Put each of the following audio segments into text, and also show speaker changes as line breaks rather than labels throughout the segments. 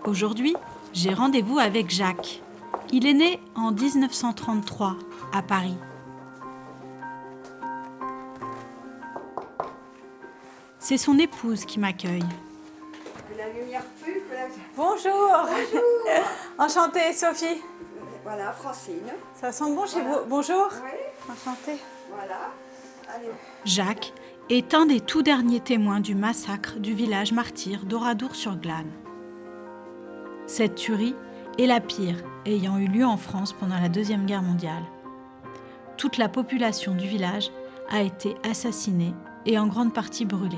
Aujourd'hui, j'ai rendez-vous avec Jacques. Il est né en 1933 à Paris. C'est son épouse qui m'accueille.
Bonjour. Bonjour. Enchantée, Sophie.
Voilà, Francine.
Ça sent bon chez vous. Bonjour.
Oui.
Enchantée.
Voilà. Allez.
Jacques est un des tout derniers témoins du massacre du village martyr d'Oradour-sur-Glane. Cette tuerie est la pire ayant eu lieu en France pendant la Deuxième Guerre mondiale. Toute la population du village a été assassinée et en grande partie brûlée.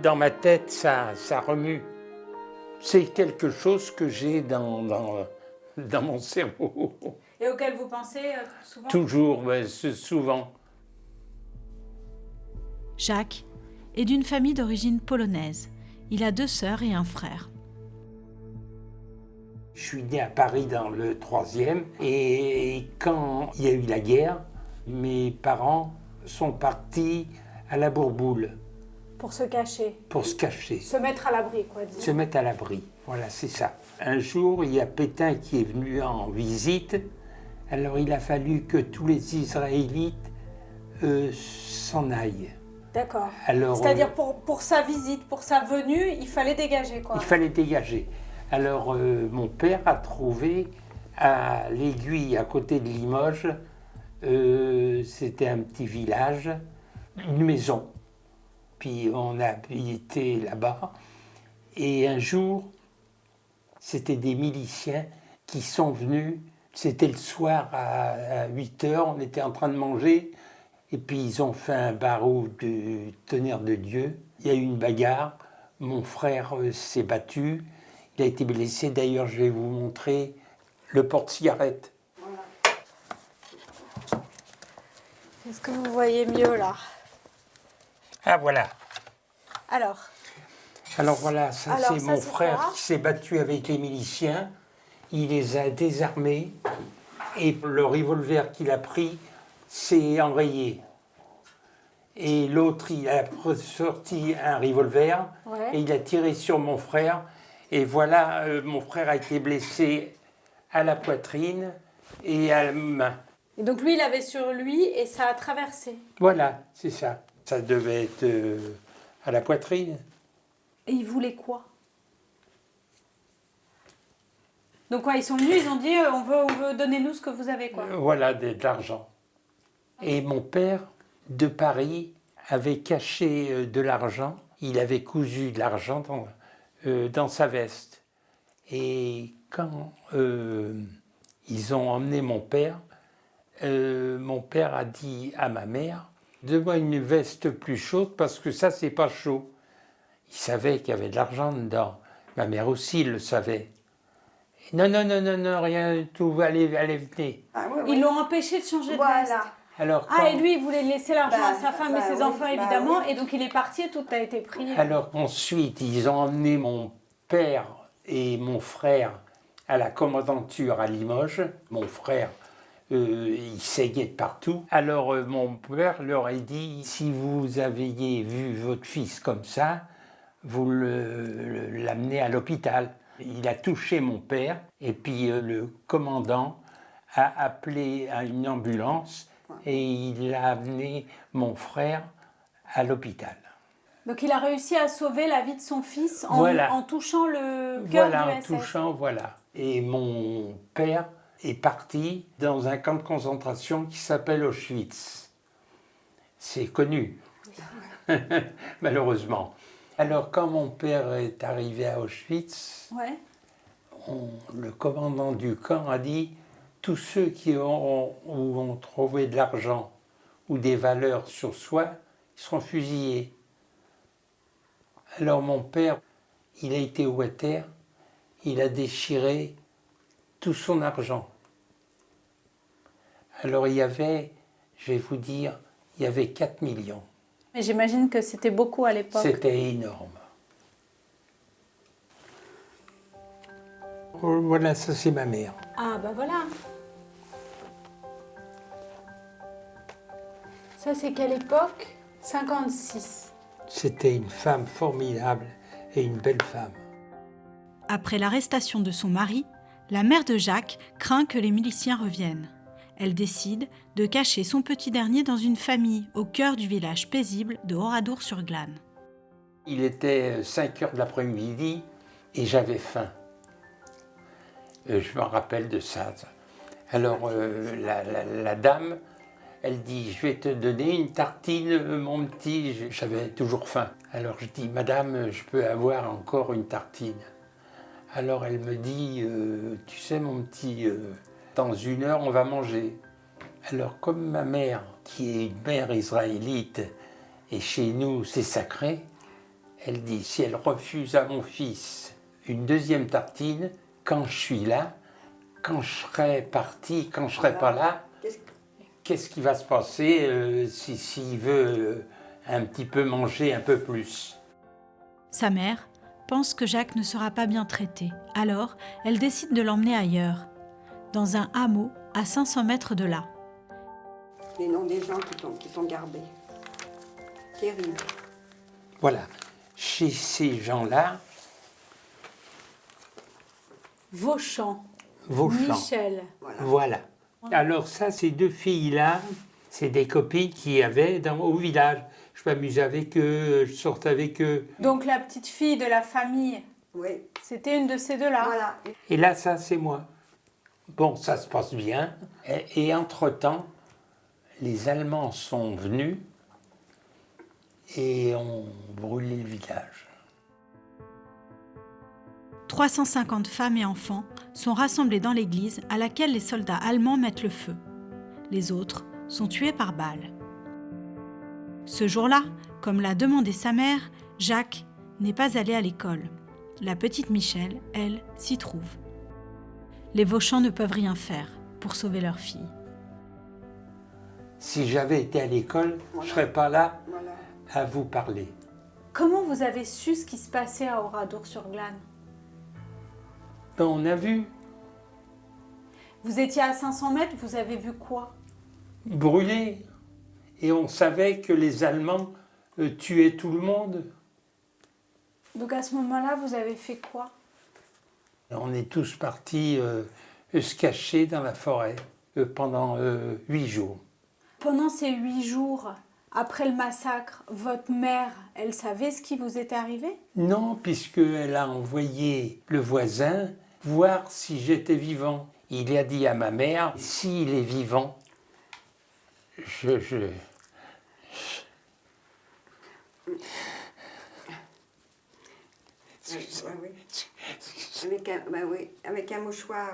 Dans ma tête, ça remue. C'est quelque chose que j'ai dans mon cerveau.
Et auquel vous pensez souvent?
Toujours, mais souvent.
Jacques est d'une famille d'origine polonaise. Il a 2 sœurs et un frère.
Je suis né à Paris dans le 3e et quand il y a eu la guerre, mes parents sont partis à la Bourboule.
Pour se cacher.
Pour se cacher.
Se mettre à l'abri, quoi. Disons.
Se mettre à l'abri, voilà, c'est ça. Un jour, il y a Pétain qui est venu en visite. Alors il a fallu que tous les Israélites s'en aillent.
D'accord.
Alors,
c'est-à-dire pour sa visite, pour sa venue, il fallait dégager, quoi.
Il fallait dégager. Alors mon père a trouvé à l'Aiguille, à côté de Limoges, c'était un petit village, une maison. Puis on a habité là-bas. Et un jour, c'était des miliciens qui sont venus. C'était le soir à 8h, on était en train de manger. Et puis ils ont fait un barreau de tonnerre de Dieu. Il y a eu une bagarre. Mon frère s'est battu. Il a été blessé. D'ailleurs, je vais vous montrer le porte-cigarette.
Voilà.
Est-ce que vous voyez mieux, là?
Ah, voilà.
Alors
Voilà, ça
Alors,
c'est
ça,
mon
c'est
frère
quoi?
qui s'est battu avec les miliciens. Il les a désarmés et le revolver qu'il a pris s'est enrayé. Et l'autre, il a sorti un revolver et il a tiré sur mon frère. Et voilà, mon frère a été blessé à la poitrine et à la main.
Et donc lui, il avait sur lui et ça a traversé.
Voilà, c'est ça. Ça devait être à la poitrine.
Et il voulait quoi? Donc quoi, ils sont venus, ils ont dit on veut donner-nous ce que vous avez, quoi.
Voilà, de l'argent. Et mon père, de Paris, avait caché de l'argent. Il avait cousu de l'argent dans sa veste. Et quand ils ont emmené mon père a dit à ma mère, donne-moi une veste plus chaude parce que ça, c'est pas chaud. Il savait qu'il y avait de l'argent dedans. Ma mère aussi le savait. Non, rien du tout, allez, venez.
Ah, oui,
Ils l'ont empêché de changer de veste.
Voilà.
Alors,
Et lui, il voulait laisser l'argent à sa femme et ses enfants,
oui,
évidemment,
oui.
et donc il est parti et tout a été pris.
Alors ensuite, ils ont emmené mon père et mon frère à la commandanture à Limoges. Mon frère, il saignait de partout. Alors mon père leur a dit, si vous aviez vu votre fils comme ça, vous l'amenez à l'hôpital. Il a touché mon père et puis le commandant a appelé une ambulance et il a amené mon frère à l'hôpital.
Donc il a réussi à sauver la vie de son fils en touchant le cœur du SS.
Voilà. Et mon père est parti dans un camp de concentration qui s'appelle Auschwitz. C'est connu, malheureusement. Alors quand mon père est arrivé à Auschwitz, le commandant du camp a dit « Tous ceux qui ont trouvé de l'argent ou des valeurs sur soi, ils seront fusillés. » Alors mon père, il a été au water, il a déchiré tout son argent. Alors il y avait, je vais vous dire, il y avait 4 millions.
Mais j'imagine que c'était beaucoup à l'époque.
C'était énorme. Voilà, ça c'est ma mère.
Ah bah voilà. Ça c'est quelle époque? 56.
C'était une femme formidable et une belle femme.
Après l'arrestation de son mari, la mère de Jacques craint que les miliciens reviennent. Elle décide de cacher son petit dernier dans une famille au cœur du village paisible de Oradour-sur-Glane.
Il était 5 heures de l'après-midi et j'avais faim. Je me rappelle de ça. Alors la dame, elle dit, je vais te donner une tartine, mon petit. J'avais toujours faim. Alors je dis, madame, je peux avoir encore une tartine. Alors elle me dit, tu sais mon petit, dans 1 heure on va manger. Alors comme ma mère, qui est une mère israélite, et chez nous c'est sacré, elle dit, si elle refuse à mon fils une 2e tartine, quand je suis là, quand je serai parti, quand je serai pas là, qu'est-ce qui va se passer s'il veut un petit peu manger un peu plus?
Sa mère pense que Jacques ne sera pas bien traité. Alors, elle décide de l'emmener ailleurs, dans un hameau à 500 mètres de là.
Les noms des gens qui sont gardés. Terrible.
Voilà. Chez ces gens-là,
Vauchamp.
Vauchamp.
Michel.
Voilà. Alors ça, ces 2 filles-là, c'est des copines qu'il y avait au village. Je m'amusais avec eux, je sortais avec eux.
Donc la petite fille de la famille,
Oui.
c'était une de ces deux-là.
Voilà.
Et là, ça, c'est moi. Bon, ça se passe bien. Et entre-temps, les Allemands sont venus et ont brûlé le village.
350 femmes et enfants sont rassemblés dans l'église à laquelle les soldats allemands mettent le feu. Les autres sont tués par balles. Ce jour-là, comme l'a demandé sa mère, Jacques n'est pas allé à l'école. La petite Michel, elle, s'y trouve. Les Vauchamps ne peuvent rien faire pour sauver leur fille.
Si j'avais été à l'école, je ne serais pas là à vous parler.
Comment vous avez su ce qui se passait à Oradour-sur-Glane?
Ben, on a vu
Vous étiez à 500 mètres, vous avez vu quoi?
brûler. Et on savait que les Allemands tuaient tout le monde.
Donc à ce moment-là, vous avez fait quoi?
On est tous partis se cacher dans la forêt pendant 8 jours.
Pendant ces 8 jours, après le massacre, votre mère, elle savait ce qui vous était arrivé?
Non, puisqu'elle a envoyé le voisin voir si j'étais vivant. Il a dit à ma mère, s'il est vivant,
Avec un mouchoir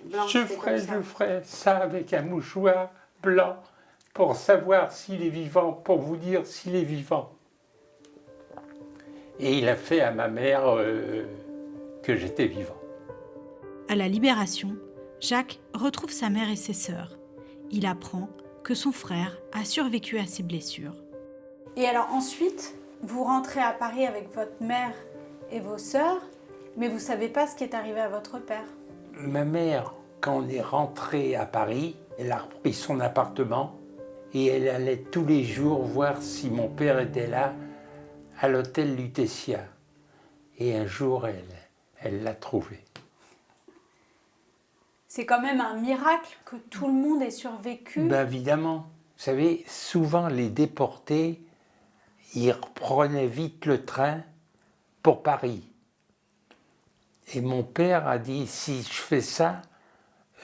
blanc.
je ferai ça avec un mouchoir blanc pour savoir s'il est vivant, pour vous dire s'il est vivant. Et il a fait à ma mère que j'étais vivant.
À la Libération, Jacques retrouve sa mère et ses sœurs. Il apprend que son frère a survécu à ses blessures.
Et alors ensuite, vous rentrez à Paris avec votre mère et vos sœurs, mais vous ne savez pas ce qui est arrivé à votre père.
Ma mère, quand on est rentré à Paris, elle a repris son appartement et elle allait tous les jours voir si mon père était là à l'hôtel Lutetia. Et un jour, elle l'a trouvé.
C'est quand même un miracle que tout le monde ait survécu.
Ben évidemment. Vous savez, souvent les déportés, ils reprenaient vite le train pour Paris. Et mon père a dit, si je fais ça,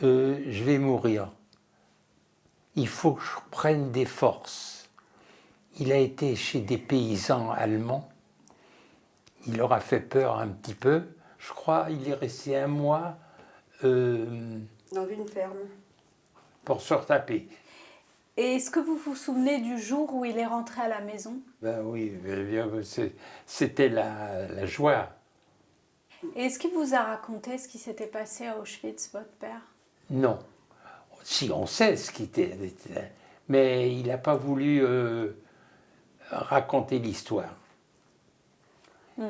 je vais mourir. Il faut que je prenne des forces. Il a été chez des paysans allemands. Il leur a fait peur un petit peu. Je crois qu'il est resté 1 mois
Dans une ferme.
pour se retaper.
Et est-ce que vous vous souvenez du jour où il est rentré à la maison?
Ben oui, c'était la joie.
Et est-ce qu'il vous a raconté ce qui s'était passé à Auschwitz, votre père?
Non. Si, on sait ce qui était, mais il n'a pas voulu raconter l'histoire.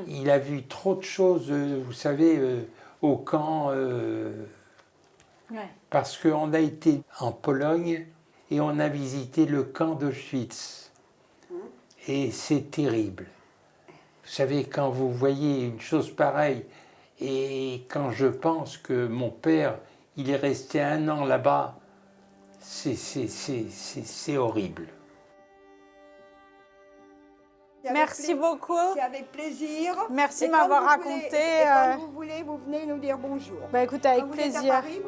Il a vu trop de choses, vous savez, au camp, parce qu'on a été en Pologne et on a visité le camp d'Auschwitz. Et c'est terrible. Vous savez, quand vous voyez une chose pareille Et quand je pense que mon père, il est resté 1 an là-bas, c'est horrible.
Merci beaucoup.
C'est avec plaisir.
Merci
Et
de
quand
m'avoir
vous
raconté.
voulez- et quand vous voulez, vous venez nous dire bonjour.
Bah écoute, avec
Quand vous êtes
plaisir.
à Paris,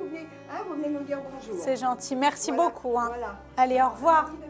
vous venez nous dire bonjour.
C'est gentil. Merci
Voilà,
beaucoup. Hein.
Voilà.
Allez, au revoir.
Merci de